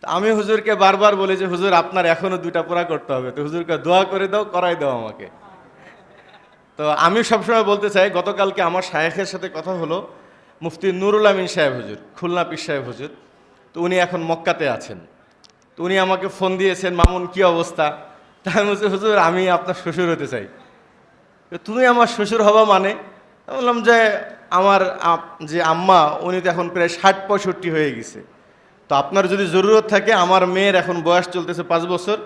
আমি হুজুরকে বারবার বলি যে হুজুর আপনার এখনো 2টা পুরা করতে হবে, তো হুজুরকে দোয়া করে দাও, করাই দাও আমাকে। তো আমি সবসময় বলতে চাই, গতকালকে আমার শায়েখের সাথে কথা হলো, মুফতি নুরুল আমিন সাহেব হুজুর, খুলনা পীর সাহেব হুজুর। তো উনি এখন মক্কাতে আছেন। তো উনি আমাকে ফোন দিয়েছেন, মামুন কি অবস্থা? তা আমি বলছি হুজুর আমি আপনার শ্বশুর হতে চাই। তো তুমি আমার শ্বশুর হবা মানে? আমি বললাম যে আমার যে আম্মা উনি তো এখন প্রায় 60-65 হয়ে গেছে। তো আপনার যদি জরুরত থাকে, আমার মেয়ের এখন বয়স চলতেছে 5 বছর,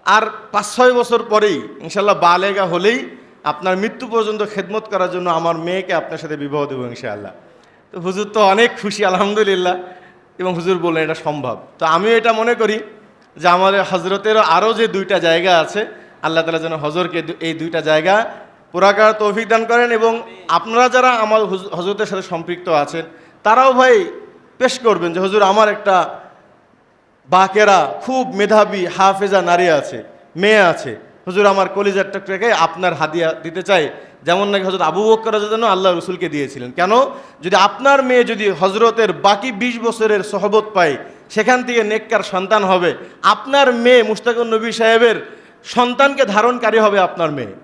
আর 5-6 বছর পরেই ইনশাল্লাহ বালেগা হলেই আপনার মৃত্যু পর্যন্ত খেদমত করার জন্য আমার মেয়েকে আপনার সাথে বিবাহ দেবো ইনশাআল্লাহ। তো হুজুর তো অনেক খুশি আলহামদুলিল্লাহ, এবং হুজুর বললেন এটা সম্ভব। তো আমিও এটা মনে করি যে আমাদের হজরতেরও আরও যে 2টা জায়গা আছে, আল্লাহ তাআলা যেন হজরকে এই 2টা জায়গা পুরা করার তৌফিক দান করেন। এবং আপনারা যারা আমার হজরতের সাথে সম্পৃক্ত আছেন তারাও ভাই পেশ করবেন যে হুজুর আমার একটা বাকেরা খুব মেধাবী হাফেজা নারী আছে, মেয়ে আছে, হুজুর আমার কলিজার টুকরাকে আপনার হাদিয়া দিতে চাই, যেমন নাকি হজরত আবু বকর রাদিয়াল্লাহু আনহু আল্লাহ রসুলকে দিয়েছিলেন। কেন? যদি আপনার মেয়ে যদি হজরতের বাকি 20 বছরের সহবত পায়, সেখান থেকে নেককার সন্তান হবে, আপনার মেয়ে মুশতাকুন নবী সাহেবের সন্তানকে ধারণকারী হবে আপনার মেয়ে।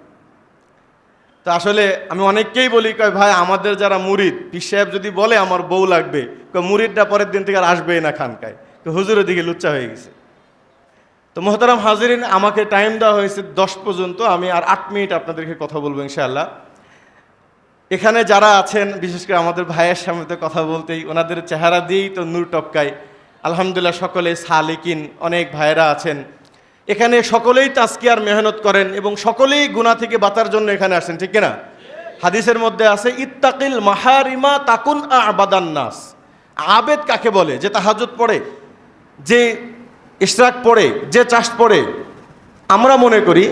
তো আসলে আমি অনেককেই বলি, কয় ভাই আমাদের যারা মুরিদ, পীর সাহেব যদি বলে আমার বউ লাগবে, কয় মুরিদটা পরের দিন থেকে আর আসবেই না খানকায়, হুজুরের দিকে লুচ্চা হয়ে গেছে। তো মোহতারাম হাজিরিন, আমাকে টাইম দেওয়া হয়েছে 10 পর্যন্ত, আমি আর 8 মিনিট আপনাদেরকে কথা বলবো ইনশাআল্লাহ। এখানে যারা আছেন, বিশেষ করে আমাদের ভাইয়ের সামনে তো কথা বলতেই, ওনাদের চেহারা দিয়েই তো নূর টপকায়। আলহামদুলিল্লাহ সকলে সালিকিন, অনেক ভাইয়েরা আছেন এখানে, সকলেই তাজকিয়ার মেহনত করেন এবং সকলেই গুনাহ থেকে বাঁচার জন্য এখানে আসেন, ঠিক কিনা? হাদিসের মধ্যে আছে ইত্তাকিল মাহারিমা তাকুন আবাদান নাস। আবেদ কাকে বলে? যে তাহাজ্জুদ পড়ে, যে ইশরাক পড়ে, যে চাষ পড়ে। আমরা মনে করি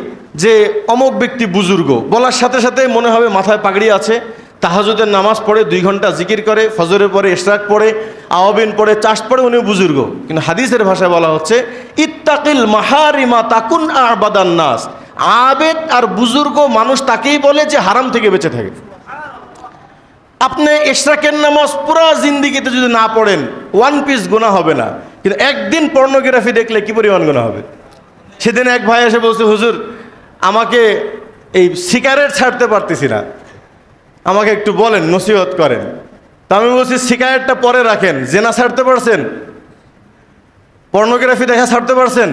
যে অমুক ব্যক্তি বুজুর্গ, বলার সাথে সাথে মনে হবে মাথায় পাগড়ি আছে, তাহাজ্জুদের নামাজ পড়ে, 2 ঘন্টা জিকির করে, ফজরের পরে ইশরাক পড়ে, আওয়াবিন পড়ে, চাষ পড়ে, উনি বুজুর্গ। কিন্তু হাদিসের ভাষায় বলা হচ্ছে ইত্তাকিল মাহারিমা তাকুন আবাদান নাস। আবেদ আর বুজুর্গ মানুষ তাকেই বলে যে হারাম থেকে বেঁচে থাকে। আপনি ইশরাকের নামাজ পুরা জিন্দিগিতে যদি না পড়েন, 1 পিস গুনাহ হবে না, কিন্তু একদিন পর্নোগ্রাফি দেখলে কি পরিমাণ গুনাহ হবে। সেদিন এক ভাই এসে বলছে হুজুর আমাকে এই সিগারেট ছাড়তে পারতেছি না, আমাকে একটু বলেন, নসিহত করেন। তা আমি বলছি সিগারেটটা পরে রাখেন, জেনা ছাড়তে পারছেন? পর্নোগ্রাফি দেখা ছাড়তে পারছেন?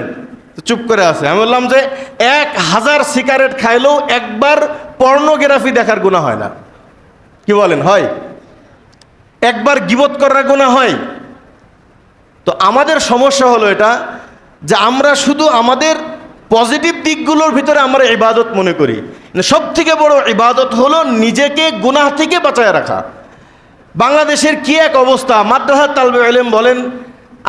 চুপ করে আছে। আমি বললাম যে 1000 সিগারেট খাইলেও একবার পর্নোগ্রাফি দেখার গুনাহ হয় না। কি বলেন, হয়? একবার গীবত করার গুনাহ হয়। তো আমাদের সমস্যা হলো এটা যে আমরা শুধু আমাদের পজিটিভ দিকগুলোর ভিতরে আমরা ইবাদত মনে করি। সব থেকে বড় ইবাদত হলো নিজেকে গুনাহ থেকে বাঁচায় রাখা। বাংলাদেশের কি এক অবস্থা, মাদ্রাসার তালবে ইলম বলেন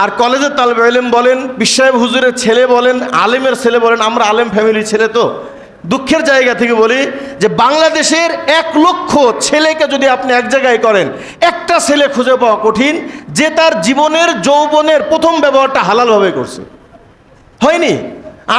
আর কলেজের তালবে ইলম বলেন, পীর সাহেব হুজুরের ছেলে বলেন, আলেমের ছেলে বলেন, আমরা আলেম ফ্যামিলির ছেলে। তো দুঃখের জায়গা থেকে বলি যে বাংলাদেশের 1 লক্ষ ছেলেকে যদি আপনি এক জায়গায় করেন, একটা ছেলে খুঁজে পাওয়া কঠিন যে তার জীবনের যৌবনের প্রথম ব্যবহারটা হালালভাবে করছে। হয়নি?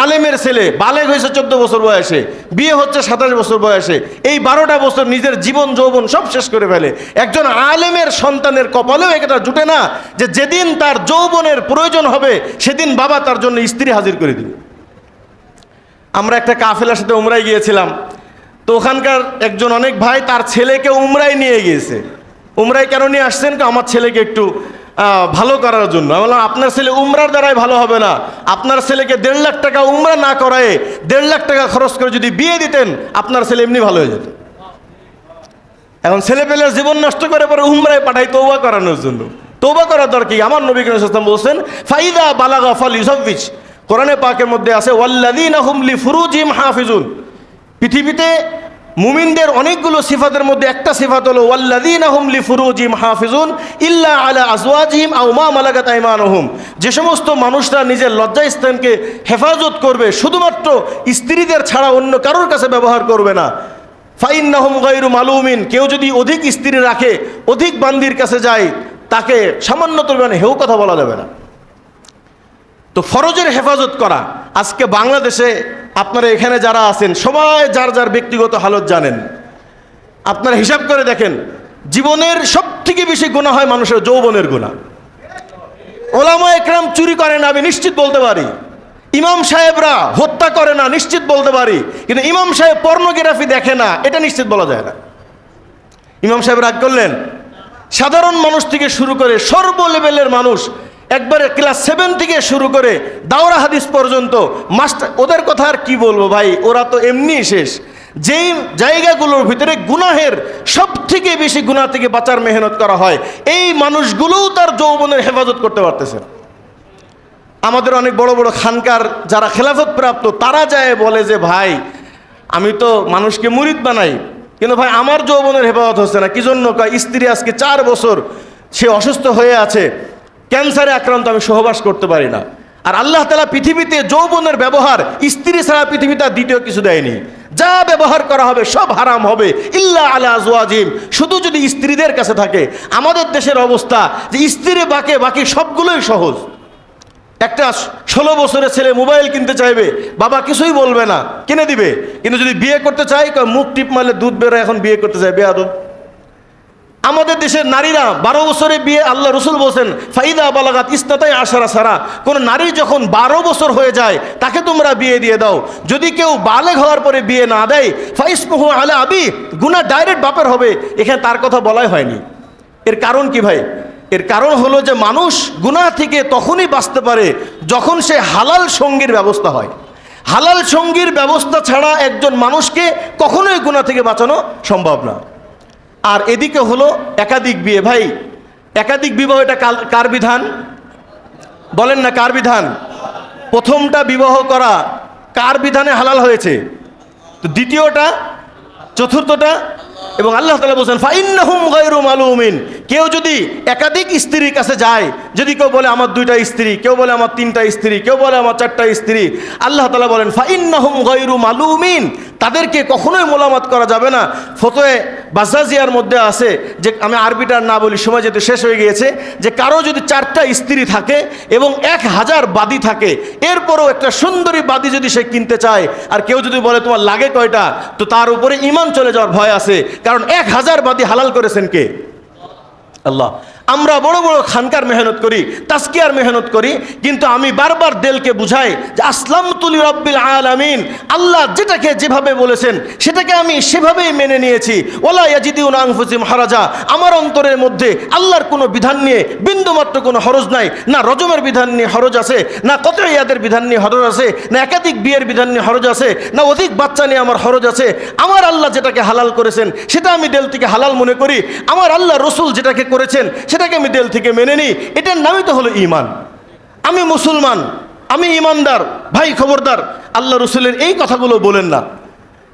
আলেমের ছেলে বালেগ হয়েছে 14 বছর বয়সে, বিয়ে হচ্ছে 27 বছর বয়সে, এই 12টা বছর নিজের জীবন যৌবন সব শেষ করে ফেলে। একজন আলেমের সন্তানের কপালেও এটা জুটে না যে যেদিন তার যৌবনের প্রয়োজন হবে সেদিন বাবা তার জন্য স্ত্রী হাজির করে দিবে। আমরা একটা কাফেলার সাথে উমরায় গিয়েছিলাম। তো ওখানকার একজন অনেক ভাই তার ছেলেকে উমরায় নিয়ে গিয়েছে। উমরায় কেন নিয়ে আসছেন? আমার ছেলেকে একটু ভালো করার জন্য। আমি বললাম আপনার ছেলে উমরার দ্বারাই ভালো হবে না, আপনার ছেলেকে 1.5 লাখ টাকা উমরা না করায় 1.5 লাখ টাকা খরচ করে যদি বিয়ে দিতেন আপনার ছেলে এমনি ভালো হয়ে যেত। এখন ছেলে পেলে জীবন নষ্ট করে পরে উমরায় পাঠাই তওবা করানোর জন্য। তওবা করার দরকার কি? আমার নবী করিম সাল্লাল্লাহু আলাইহি ওয়াসাল্লাম বলছেন ফাইদা বালাগা ফালিউযাওয়িজ। কোরআনে পাকের মধ্যে আছে ওয়াল্লাযীনা হুম লিফুরুজিহিম হাফিজুন। পৃথিবীতে মুমিনদের অনেকগুলো সিফাতের মধ্যে একটা সিফাত হলো ওয়াল্লাযীনা হুম লিফুরুজিহিম হাফিজুন ইল্লা আলা আজওয়াজিহিম আও মা মালাকাত আইমানুহুম। যে সমস্ত মানুষরা নিজের লজ্জাস্থানকে হেফাজত করবে, শুধুমাত্র স্ত্রীদের ছাড়া অন্য কারোর কাছে ব্যবহার করবে না। ফাইন্নাহুম গায়রু মালুমিন। কেউ যদি অধিক স্ত্রী রাখে, অধিক বান্দির কাছে যায়, তাকে সামান্য পরিমাণে হেউ কথা বলা যাবে না। তো ফরজের হেফাজত করা। আজকে বাংলাদেশে আপনারা এখানে যারা আছেন সবাই যার যার ব্যক্তিগত হালত জানেন। আপনারা হিসাব করে দেখেন, জীবনের সব থেকে বেশি গুনাহ হয় মানুষের যৌবনের গুনাহ। ওলামা একরাম চুরি করে না আমি নিশ্চিত বলতে পারি, ইমাম সাহেবরা হত্যা করে না নিশ্চিত বলতে পারি, কিন্তু ইমাম সাহেব পর্নোগ্রাফি দেখে না এটা নিশ্চিত বলা যায় না। ইমাম সাহেব রাগ করলেন? সাধারণ মানুষ থেকে শুরু করে সর্ব লেভেলের মানুষ, একবারে ক্লাস 7 থেকে শুরু করে দাওরা হাদিস পর্যন্ত মাস্টার, ওদের কথা আর কি বলবো ভাই, ওরা তো এমনি শেষ। যেই জায়গাগুলোর ভিতরে গুনাহের সব থেকে বেশি গুনাহ থেকে বাঁচার মেহনত করা হয়, এই মানুষগুলোও তার যৌবনের হেফাজত করতে পারতেছে না। আমাদের অনেক বড় বড় খানকার যারা খেলাফত প্রাপ্ত তারা যায় বলে যে ভাই আমি তো মানুষকে মুরিদ বানাই, কিন্তু ভাই আমার যৌবনের হেফাজত হচ্ছে না। কি জন্য? কয় স্ত্রী আজকে 4 বছর সে অসুস্থ হয়ে আছে, ক্যান্সারে আক্রান্ত, আমি সহবাস করতে পারি না। আর আল্লাহ তাআলা পৃথিবীতে যৌবনের ব্যবহার স্ত্রী ছাড়া পৃথিবীতে আর দ্বিতীয় কিছু দেয়নি। যা ব্যবহার করা হবে সব হারাম হবে, ইল্লা আলা আজওয়াজিম, শুধু যদি স্ত্রীদের কাছে থাকে। আমাদের দেশের অবস্থা যে স্ত্রী বাকি সবগুলোই সহজ। একটা 16 বছরের ছেলে মোবাইল কিনতে চাইবে, বাবা কিছুই বলবে না, কিনে দিবে। কিন্তু যদি বিয়ে করতে চাই, মুখ টিপ মারলে দুধ বেরোয়, এখন বিয়ে করতে চাই, বেয়াদব। আমাদের দেশের নারীরা 12 বছরে বিয়ে, আল্লাহ রসুল বলছেন ফাইদা বালাগাত ইসনাতাই আশারা সারা, কোন নারী যখন 12 বছর হয়ে যায় তাকে তোমরা বিয়ে দিয়ে দাও। যদি কেউ বালেগ হওয়ার পরে বিয়ে না দেয় ফাইসমুহু আলা আবি, গুনাহ ডাইরেক্ট বাপের হবে। এখানে তার কথা বলাই হয়নি। এর কারণ কি ভাই? এর কারণ হলো যে মানুষ গুনাহ থেকে তখনই বাঁচতে পারে যখন সে হালাল সঙ্গীর ব্যবস্থা হয়। হালাল সঙ্গীর ব্যবস্থা ছাড়া একজন মানুষকে কখনোই গুনাহ থেকে বাঁচানো সম্ভব না। আর এদিকে হলো একাধিক বিয়ে। ভাই একাধিক বিবাহ এটা কার বিধান বলেন না? কার বিধান? প্রথমটা বিবাহ করা কার বিধানে হালাল হয়েছে? তো দ্বিতীয়টা, চতুর্থটা, এবং আল্লাহ তাআলা বলেন ফাইন্নাহুম গায়রু মালুমিন। কেউ যদি একাধিক স্ত্রীর কাছে যায়, যদি কেউ বলে আমার 2টা স্ত্রী, কেউ বলে আমার 3টা স্ত্রী, কেউ বলে আমার 4টা স্ত্রী, আল্লাহ তাআলা বলেন ফাইন্নাহুম গায়রু মালুমিন, তাদেরকে কখনোই মোলামাত করা যাবে না। ফতোয়ে বাজ্জাজিয়ার মধ্যে আছে, যে আমি আরবিটা না বলি, সময় যেহেতু শেষ হয়ে গিয়েছে, যে কারো যদি 4টা স্ত্রী থাকে এবং 1000 বাদী থাকে, এরপরও একটা সুন্দরী বাদী যদি সে কিনতে চায়, আর কেউ যদি বলে তোমার লাগে কয়টা, তো তার উপরে ঈমান চলে যাওয়ার ভয় আছে। কারণ 1000 বাদী হালাল করেছেন কে? আল্লাহ। আমরা বড় বড় খানকার মেহনত করি, তাজকিয়ার মেহনত করি, কিন্তু আমি বারবার দিলকে বুঝাই যে আসলামতু লিরাব্বিল আলামিন, আল্লাহ যেটাকে যেভাবে বলেছেন সেটাকে আমি সেভাবেই মেনে নিয়েছি। ওয়ালা ইয়াজিদুনা আনফুসিহিম হারাজা, আমার অন্তরের মধ্যে আল্লাহর কোনো বিধান নিয়ে বিন্দুমাত্র কোনো হরজ নাই। না রজমের বিধান নিয়ে হরজ আছে, না কতইয়াদের বিধান নিয়ে হরজ আছে, না একাধিক বিয়ের বিধান নিয়ে হরজ আছে, না অধিক বাচ্চা নিয়ে আমার হরজ আছে। আমার আল্লাহ যেটাকে হালাল করেছেন সেটা আমি দিল থেকে হালাল মনে করি। আমার আল্লাহ রসুল যেটাকে করেছেন সেটাকে আমি দিল থেকে মেনে নিই। এটার নামই তো হলো ঈমান। আমি মুসলমান, আমি ঈমানদার। ভাই খবরদার আল্লাহ রসুলের এই কথাগুলো বলেন না।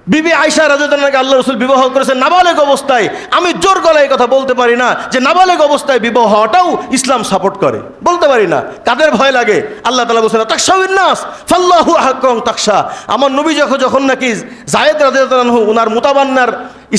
বিবি আয়েশা রাদিয়াল্লাহু আনহা আল্লাহ রসুল বিবাহ করেছেন নাবালেগ অবস্থায়। আমি জোর গলায় কথা বলতে পারি না যে নাবালেগ অবস্থায় বিবাহ হওয়াটাও ইসলাম সাপোর্ট করে, বলতে পারি না। কাদের ভয় লাগে? আল্লাহ তাআলা বলেছেন তাকশাউন নাস ফাল্লাহু আহকাম তাকশা। আমার নবী যখন নাকি যায়েদ রাদিয়াল্লাহু আনহু ওনার মুতাবান্নার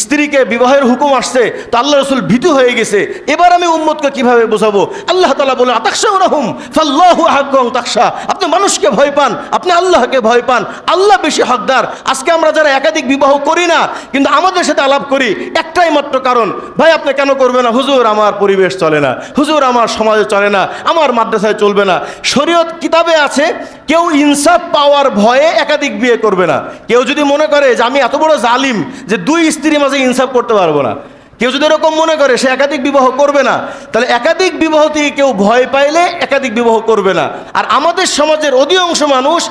স্ত্রীকে বিবাহের হুকুম আসছে, তো আল্লাহ রসুল ভীতু হয়ে গেছে। এবার আমি উম্মতকে কিভাবে বোঝাবো? আল্লাহ তাআলা বলে আতাকশাউনাহুম ফাল্লাহু আহকাম তাকশা। আপনি মানুষকে ভয় পান, আপনি আল্লাহকে ভয় পান, আল্লাহ বেশি হকদার। আজকে আমরা যারা একাধিক বিবাহ করি না, কিন্তু আমাদের সাথে আলাপ করি একটাই মাত্র কারণ, ভাই আপনি কেন করবেন না? হুজুর আমার পরিবেশ চলে না, হুজুর আমার সমাজে চলে না, আমার মাদ্রাসায় চলবে না। শরীয়ত কিতাবে আছে কেউ ইনসাফ পাওয়ার ভয়ে একাধিক বিয়ে করবে না। কেউ যদি মনে করে যে আমি এত বড় জালিম যে 2 স্ত্রীর মাঝে ইনসাফ করতে পারবো না, কেউ যদি এরকম মনে করে সে একাধিক বিবাহ করবে না। তাহলে একাধিক বিবাহ থেকে কেউ ভয় পাইলে একাধিক বিবাহ করবে না। আর আমাদের সমাজের অধিকাংশ মানুষ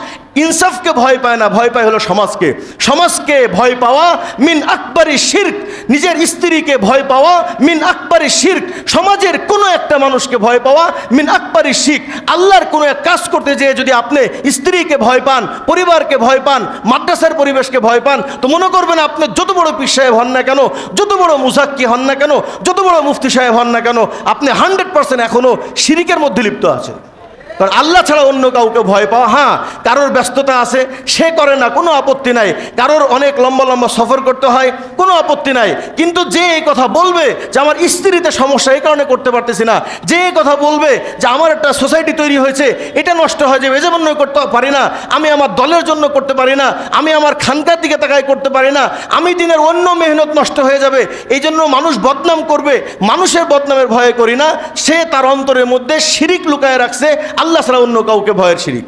ইনসাফকে ভয় পায় না, ভয় পায় হলো সমাজকে। সমাজকে ভয় পাওয়া মিন আকবারি শিরক, নিজের স্ত্রীকে ভয় পাওয়া মিন আকবারি শিরক, সমাজের কোনো একটা মানুষকে ভয় পাওয়া মিন আকবারি শিরক। আল্লাহর কোনো এক কাজ করতে যেয়ে যদি আপনি স্ত্রীকে ভয় পান, পরিবারকে ভয় পান, মাদ্রাসার পরিবেশকে ভয় পান, তো মনে করবেন আপনি যত বড় পীর সাহেব হন না কেন, যত বড় মুজাক্কি হন না কেন, যত বড় মুফতি সাহেব হন না কেন, আপনি 100% এখনো শিরকের মধ্যে লিপ্ত আছেন। কারণ আল্লাহ ছাড়া অন্য কাউকে ভয় পাওয়া, হ্যাঁ কারোর ব্যস্ততা আছে সে করে না, কোনো আপত্তি নাই, কারোর অনেক লম্বা লম্বা সফর করতে হয়, কোনো আপত্তি নাই, কিন্তু যে এই কথা বলবে যে আমার স্ত্রীতে সমস্যা এই কারণে করতে পারতেছি না, যে এই কথা বলবে যে আমার একটা সোসাইটি তৈরি হয়েছে এটা নষ্ট হয়ে যাবে এজন্য করতে পারি না, আমি আমার দলের জন্য করতে পারি না, আমি আমার খানকার দিকে তাকায় করতে পারি না, আমি দিনের অন্য মেহনত নষ্ট হয়ে যাবে এই জন্য মানুষ বদনাম করবে, মানুষের বদনামের ভয়ে করি না, সে তার অন্তরের মধ্যে শিরিক লুকায় রাখছে, আল্লাহ ছাড়া অন্য কাউকে ভয়ের শিরিক।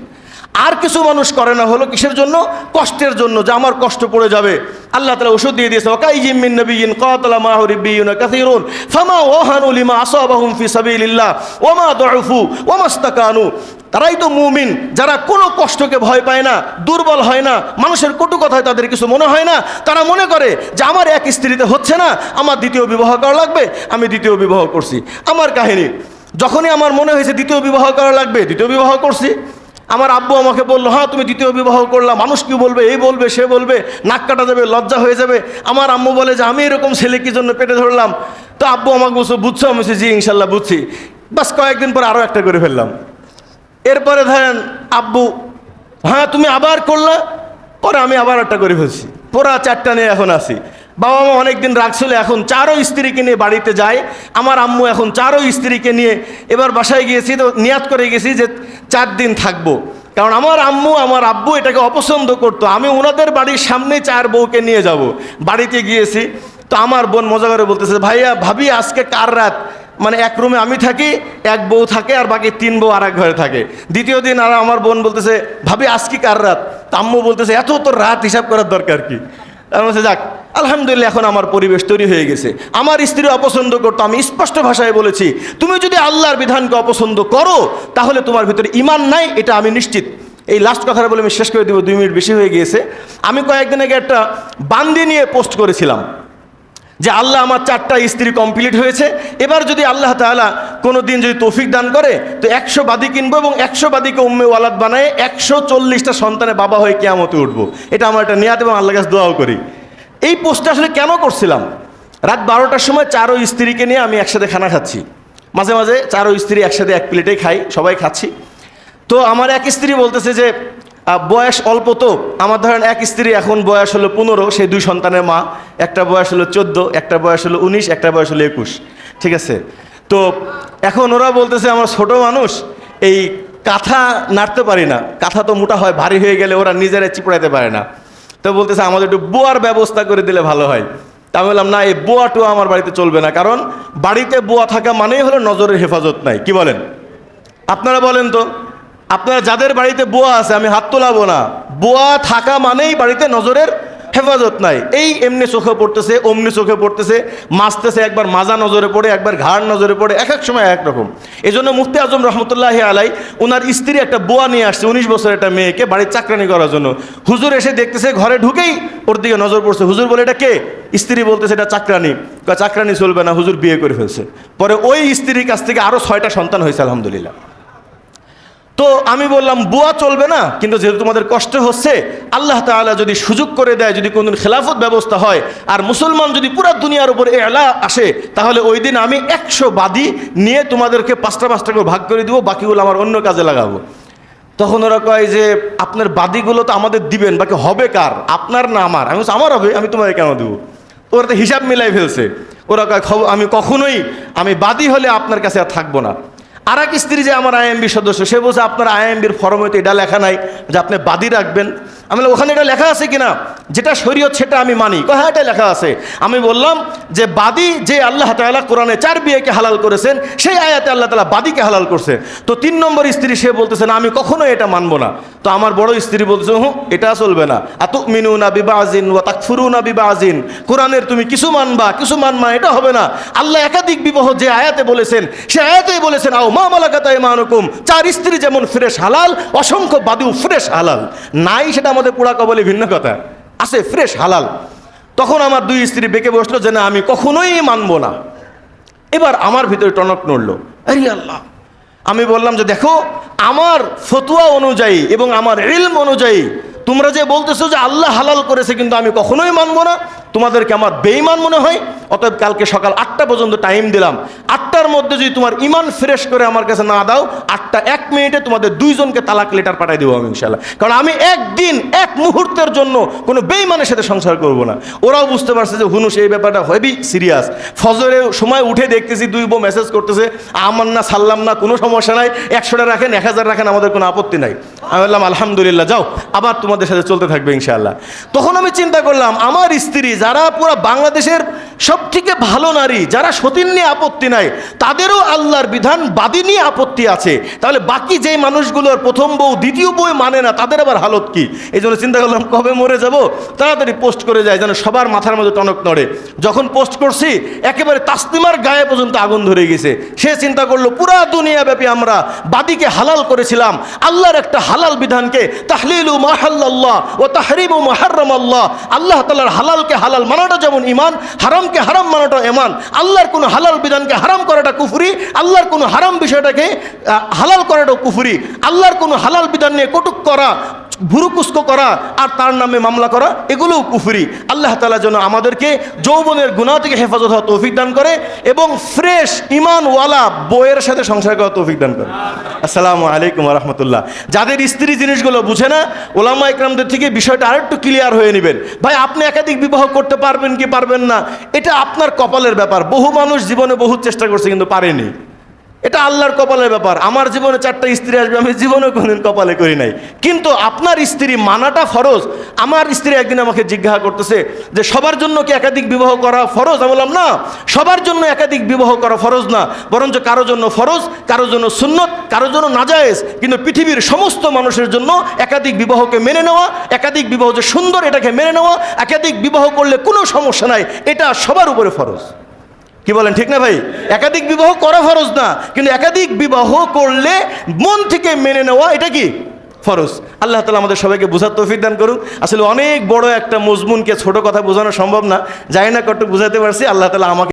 আর কিছু মানুষ করে না হলো কিসের জন্য? কষ্টের জন্য, যে আমার কষ্ট পড়ে যাবে। আল্লাহ তাআলা ওষুধ দিয়ে দিয়েছে, ওয়াকাইয়িম মিন নাবিয়্যিন কাতালা মাআহু রিব্বিয়ুনা কাসীরুন ফামা ওয়াহানু লিমা আসাবাহুম ফি সাবিলিল্লাহ ওয়ামা দুউফু ওয়ামা ইসতাকানু। তারাই তো মুমিন যারা কোনো কষ্টকে ভয় পায় না, দুর্বল হয় না, মানুষের কটু কথায় তাদের কিছু মনে হয় না, তারা মনে করে যে আমার এক স্ত্রীতে হচ্ছে না, আমার দ্বিতীয় বিবাহ করা লাগবে, আমি দ্বিতীয় বিবাহ করছি। আমার কাহিনী, যখনই আমার মনে হয়েছে দ্বিতীয় বিবাহ করা লাগবে, দ্বিতীয় বিবাহ করছি। আমার আব্বু আমাকে বললো, হ্যাঁ তুমি দ্বিতীয় বিবাহ করলাম, মানুষ কি বলবে, এই বলবে সে বলবে, নাক কাটা যাবে, লজ্জা হয়ে যাবে। আমার আম্মু বলে যে আমি এরকম ছেলে কি জন্য পেটে ধরলাম। তো আব্বু আমাকে বলছো বুঝছো? আমি বলছি জি ইনশাল্লাহ বুঝছি। বাস কয়েকদিন পরে আরও একটা করে ফেললাম। এরপরে ধরেন আব্বু, হ্যাঁ তুমি আবার করলা, পরে আমি আবার একটা করে ফেলছি, পুরা 4টা নিয়ে এখন আছি। বাবা মা অনেকদিন রাখছিল, এখন 4ও স্ত্রীকে নিয়ে বাড়িতে যায়। আমার আম্মু এখন 4ও স্ত্রীকে নিয়ে, এবার বাসায় গিয়েছি তো নিয়াত করে গেছি যে 4 দিন থাকবো, কারণ আমার আম্মু আমার আব্বু এটাকে অপছন্দ করতো, আমি ওনাদের বাড়ির সামনে 4 বউকে নিয়ে যাব। বাড়িতে গিয়েছি তো আমার বোন মজা করে বলতেছে, ভাইয়া ভাবি আজকে কার রাত? মানে এক রুমে আমি থাকি, এক বউ থাকে, আর বাকি 3 বউ আর এক ঘরে থাকে। দ্বিতীয় দিন আর আমার বোন বলতেছে, ভাবি আজকে কার রাত? আম্মু বলতেছে, এত তোর রাত হিসাব করার দরকার কি? আমি বলছি যাক আলহামদুলিল্লাহ এখন আমার পরিবেশ তৈরি হয়ে গেছে। আমার স্ত্রী অপছন্দ করতো, আমি স্পষ্ট ভাষায় বলেছি তুমি যদি আল্লাহর বিধানকে অপছন্দ করো তাহলে তোমার ভিতরে ঈমান নাই, এটা আমি নিশ্চিত। এই লাস্ট কথাটা বলে আমি শেষ করে দিব, 2 মিনিট বেশি হয়ে গিয়েছে। আমি কয়েকদিন আগে একটা বান্দি নিয়ে পোস্ট করেছিলাম যে আল্লাহ আমার 4টা স্ত্রী কমপ্লিট হয়েছে, এবার যদি আল্লাহ তাআলা কোনো দিন যদি তৌফিক দান করে তো 100 বাদী কিনবো এবং 100 বাদীকে উম্মে ওয়ালাদ বানায় 140টা সন্তানের বাবা হয়ে কিয়ামতে উঠবো। এটা আমার একটা নিয়াত এবং আল্লাহর কাছে দোয়াও করি। এই পোস্টটা আসলে কেন করছিলাম? রাত 12টার সময় 4ও স্ত্রীকে নিয়ে আমি একসাথে খানা খাচ্ছি, মাঝে মাঝে 4ও স্ত্রী একসাথে এক প্লেটেই খাই, সবাই খাচ্ছি। তো আমার এক স্ত্রী বলতেছে যে বয়স অল্প, তো আমার ধরেন এক স্ত্রী এখন বয়স হলো 15, সে 2 সন্তানের মা, একটা বয়স হলো 14, একটা বয়স হলো 19, একটা বয়স হলো 21, ঠিক আছে? তো এখন ওরা বলতেছে আমার ছোট মানুষ, এই কাঁথা নাড়তে পারি না, কাঁথা তো মোটা হয়, ভারী হয়ে গেলে ওরা নিজেরা চিপড়াইতে পারে না। তো বলতেছে আমাদের একটু বোয়ার ব্যবস্থা করে দিলে ভালো হয়। তা আমি বললাম না, এই বোয়াটুয়া আমার বাড়িতে চলবে না, কারণ বাড়িতে বোয়া থাকা মানেই হলো নজরের হেফাজত নাই। কি বলেন আপনারা? বলেন তো আপনারা যাদের বাড়িতে বোয়া আছে, আমি হাত তোলাবো না, বোয়া থাকা মানেই বাড়িতে নজরের হেফাজত নাই। এই এমনি চোখে পড়তেছে, অমনি চোখে পড়তেছে, মাসতেছে, একবার মাজা নজরে পড়ে, একবার ঘাড় নজরে পড়ে, এক এক সময় এক রকম। এই জন্য মুফতি আজম রহমতুল্লাহি আলাই ওনার স্ত্রী একটা বোয়া নিয়ে আসছে 19 বছরের একটা মেয়েকে বাড়ির চাকরানি করার জন্য। হুজুর এসে দেখতেছে, ঘরে ঢুকেই ওর দিকে নজর পড়ছে। হুজুর বলে এটা কে? স্ত্রী বলতেছে এটা চাকরানি। চাকরানি চলবে না, হুজুর বিয়ে করে ফেলছে। পরে ওই স্ত্রীর কাছ থেকে আরও 6টা সন্তান হয়েছে আলহামদুলিল্লাহ। তো আমি বললাম বুয়া চলবে না, কিন্তু যেহেতু তোমাদের কষ্ট হচ্ছে, আল্লাহ তাআলা যদি সুযোগ করে দেয়, যদি কোনদিন খেলাফত ব্যবস্থা হয় আর মুসলমান যদি পুরো দুনিয়ার উপর এলা আসে, তাহলে ওই দিন আমি 100 বাদী নিয়ে তোমাদেরকে 5টা করে ভাগ করে দিব, বাকিগুলো আমার অন্য কাজে লাগাবো। তখন ওরা কয় যে আপনার বাদীগুলো তো আমাদের দিবেন, বাকি হবে কার, আপনার না আমার? আমি বলছি আমার হবে, আমি তোমাকে কেন দেবো? ওরা তো হিসাব মিলাই ফেলছে। ওরা কয় আমি কখনোই, আমি বাদী হলে আপনার কাছে আর থাকবো না। আর এক স্ত্রী যে আমার আইএমবি সদস্য, সে বলছে আপনার আইএমবির ফরমে তো এটা লেখা নাই যে আপনি বাদী রাখবেন। আমি বললাম ওখানে এটা লেখা আছে কিনা, যেটা শরীয়ত সেটা আমি মানি। হ্যাঁ এটা লেখা আছে। আমি বললাম যে বাদী যে আল্লাহ তাআলা কোরআনে 4 বিয়েকে হালাল করেছেন, সেই আয়াতে আল্লাহ তাআলা বাদীকে হালাল করছে। তো 3 নম্বর স্ত্রী সে বলতেছে না আমি কখনোই এটা মানবো না। তো আমার বড় স্ত্রী বলতেছে এটা চলবে না, আতুমিনুনা বিবাজিন ওয়া তাকফুরুনা বিবাজিন, কোরআনের তুমি কিছু মানবা কিছু মানবা, এটা হবে না। আল্লাহ একাধিক বিবাহ যে আয়াতে বলেছেন, সে আয়াতেই বলেছেন আও মা মালাকাত আইমানুকুম, 4 স্ত্রী যেমন ফ্রেশ হালাল, অসংখ্য বাদীও ফ্রেশ হালাল। নাই সেটা আমাদের পোড়া কবলে ভিন্ন কথা, আছে ফ্রেশ হালাল। তখন আমার 2 স্ত্রী বেঁকে বসলো যে না আমি কখনোই মানবো না। এবার আমার ভিতরে টনক নড়লো, আরে আল্লাহ। আমি বললাম যে দেখো আমার ফতোয়া অনুযায়ী এবং আমার ইলম অনুযায়ী তোমরা যে বলতেছো যে আল্লাহ হালাল করেছে, কিন্তু আমি কখনোই মানবো না, তোমাদেরকে আমার বেঈমান মনে হয়? অতএব কালকে সকাল 8টা পর্যন্ত টাইম দিলাম, 8টার মধ্যে যদি তোমার ইমান ফ্রেশ করে আমার কাছে না দাও, 8টা 1 মিনিটে তোমাদের 2 জনকে তালাক লেটার পাঠিয়ে দেবো আমি ইনশাল্লাহ। কারণ আমি একদিন 1 মুহূর্তের জন্য কোনো বেঈমানের সাথে সংসার করব না। ওরাও বুঝতে পারছে যে হুনুস এই ব্যাপারটা হেভি সিরিয়াস। ফজরের সময় উঠে দেখতেছি 2 বউ মেসেজ করতেছে, আমার না সাল্লাম না, কোনো সমস্যা নাই, 100টা রাখেন 1000 রাখেন, আমাদের কোনো আপত্তি নাই। আমি বললাম আলহামদুলিল্লাহ, যাও আবার তোমাদের সাথে চলতে থাকবে ইনশাআল্লাহ। তখন আমি চিন্তা করলাম, আমার স্ত্রী যারা পুরো বাংলাদেশের সব থেকে ভালো নারী, যারা সতীন নিয়ে আপত্তি নাই, তাদেরও আল্লাহর বিধান বাদী নিয়ে আপত্তি আছে, তাহলে বাকি যেই মানুষগুলোর প্রথম বউ দ্বিতীয় বউ মানে না, তাদের আবার হালত কি? এই জন্য চিন্তা করলাম কবে মরে যাব, তাড়াতাড়ি পোস্ট করে যায় যেন সবার মাথার মধ্যে টনক নড়ে। যখন পোস্ট করছি একেবারে তাসলিমার গায়ে পর্যন্ত আগুন ধরে গেছে। সে চিন্তা করলো পুরা দুনিয়াব্যাপী আমরা বাদীকে হালাল করেছিলাম, আল্লাহর একটা হালাল বিধানকে তাহলিলু মা হাল্লাল্লাহ ওয়া তাহরিমু মা হারামাল্লাহ, আল্লাহ তাআলার হালালকে হালাল মানাটা যেমন ঈমান, হারামকে হারাম মানাটা ঈমান। আল্লাহর কোনো হালাল বিধানকে হারাম করাটা কুফরি, আল্লাহর কোনো হারাম বিষয়টাকে হালাল করাটাও কুফরি। আল্লাহর কোনো হালাল বিধান নিয়ে কটূক করা, ভুরুকুস্ক করা আর তার নামে মামলা করা, এগুলোও কুফরি। আল্লাহ তাআলা যেন আমাদেরকে যৌবনের গুনাহ থেকে হেফাজত হওয়ার তৌফিক দান করে এবং ফ্রেশ ঈমানওয়ালা বউয়ের সাথে সংসার করার তৌফিক দান করে। আসসালামু আলাইকুম ওয়া রাহমাতুল্লাহ। যাদের স্ত্রী জিনিসগুলো বুঝে না, ওলামা ইকরামদের থেকে বিষয়টা আরেকটু ক্লিয়ার হয়ে নেবেন। ভাই আপনি একাধিক বিবাহ করতে পারবেন কি পারবেন না, এটা আপনার কপালের ব্যাপার। বহু মানুষ জীবনে বহু চেষ্টা করছে কিন্তু পারেনি, এটা আল্লাহর কপালের ব্যাপার। আমার জীবনে 4টা স্ত্রী আসবে, আমি জীবনে কোনদিন কপালে করি নাই, কিন্তু আপনার স্ত্রী মানাটা ফরজ। আমার স্ত্রী একদিন আমাকে জিজ্ঞাসা করতেছে যে সবার জন্য কি একাধিক বিবাহ করা ফরজ? আমি বললাম না, সবার জন্য একাধিক বিবাহ করা ফরজ না, বরঞ্চ কারো জন্য ফরজ, কারো জন্য সুন্নত, কারো জন্য নাজায়েজ। কিন্তু পৃথিবীর সমস্ত মানুষের জন্য একাধিক বিবাহকে মেনে নেওয়া, একাধিক বিবাহ যে সুন্দর এটাকে মেনে নেওয়া, একাধিক বিবাহ করলে কোনো সমস্যা নাই, এটা সবার উপরে ফরজ। কি বলেন, ঠিক না ভাই? একাধিক বিবাহ করা ফরজ না, কিন্তু একাধিক বিবাহ করলে মন থেকে মেনে নেওয়া এটা কি ফরজ। আল্লাহ তাআলা আমাদের সবাইকে বোঝার তৌফিক দান করুন। আসলে অনেক বড় একটা মজমুনকে ছোট কথা বোঝানো সম্ভব না, জানি না কতটুকু বুঝাতে পারছি। আল্লাহ তাআলা আমাকে